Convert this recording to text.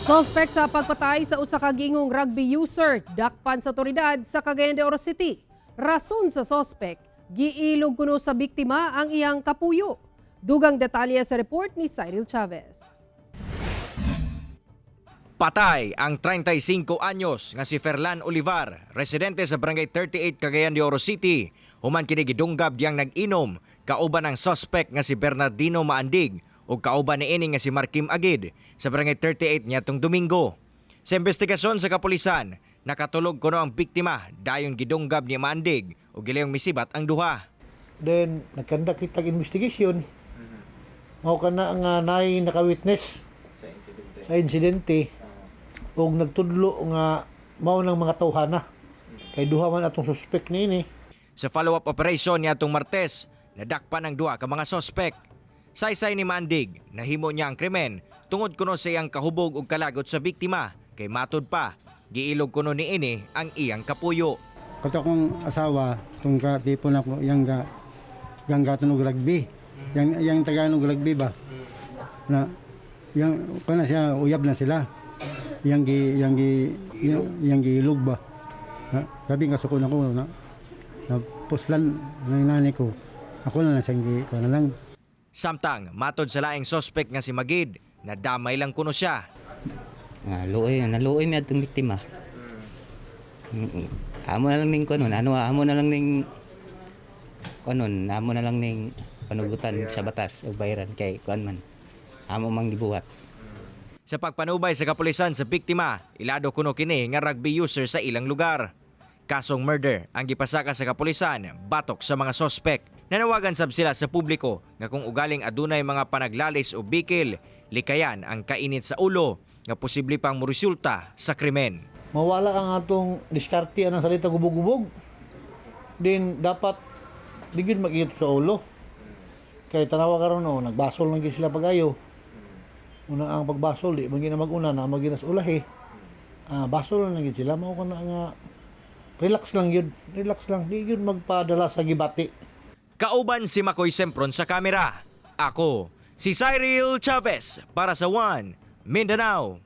Suspect sa pagpatay sa usa ka gingong rugby user dakpan sa otoridad sa Cagayan de Oro City. Rason sa suspect, giilog kuno sa biktima ang iyang kapuyo. Dugang detalye sa report ni Cyril Chavez. Patay ang 35 anyos nga si Ferlan Olivar, residente sa Barangay 38 Cagayan de Oro City. Human kini gidunggab diyang nag-inom kauban ang suspect nga si Bernardino Maandig o kauban ni ini nga si Markim Agid sa Barangay 38 niyatong Domingo. Sa investigasyon sa kapulisan, nakatulog kuno ang biktima dayon gidunggab ni Maandig o gilayong misibat ang duha. Then nagkanda kitag investigation. Mao kana nga nay naka-witness sa insidente ug nagtudlo nga mao nang mga tawhana kay duha man atong suspect niini. Sa follow-up operation niyatong Martes, nadakpan ang duha ka mga suspect. Saysay ni Mandig, nahimo niya ang krimen tungod kuno sa iyang kahubog ug kalagot sa biktima kay matud pa giilog kuno ni ini ang iyang kapuyo. Kato akong asawa, itong tipo na ko, yung gatunog rugby. Yung Tagalog rugby ba? Na, yung, kana siya, uyab na sila. Yung giilog ba? Sabi nga suko na ko, na puslan ng nanay ko. Ako na siyang ko na lang. Samtang matod sa laing suspect nga si Magid, nadamay lang kuno siya. Naluoy mi atong biktima. Amo na lang ning kanon, amo na lang ning panugutan sa batas o bayaran kay kuan man. Amo mang gibuhat. Sa pagpanubay sa kapulisan sa biktima, ilado kuno kini nga rugby user sa ilang lugar. Kasong murder ang gipasaka sa kapulisan batok sa mga suspect. Nanawagan sab sila sa publiko nga kung ugaling adunay mga panaglalis o bikil, likayan ang kainit sa ulo nga posible pang moresulta sa krimen. Mawala ang atong diskarte ang salita gubog-gubog. Then dapat di gyud mag-init sa ulo. Kay tanawa karon nagbasol lang gyud sila pagayo. Una ang pagbasol di magina mag-una na magina sa ulahi. Basol lang gyud sila mao kana nga relax lang gyud. Relax lang di gyud magpadala sa gibati. Kauban si Makoy Sempron sa kamera. Ako, si Cyril Chavez para sa One Mindanao.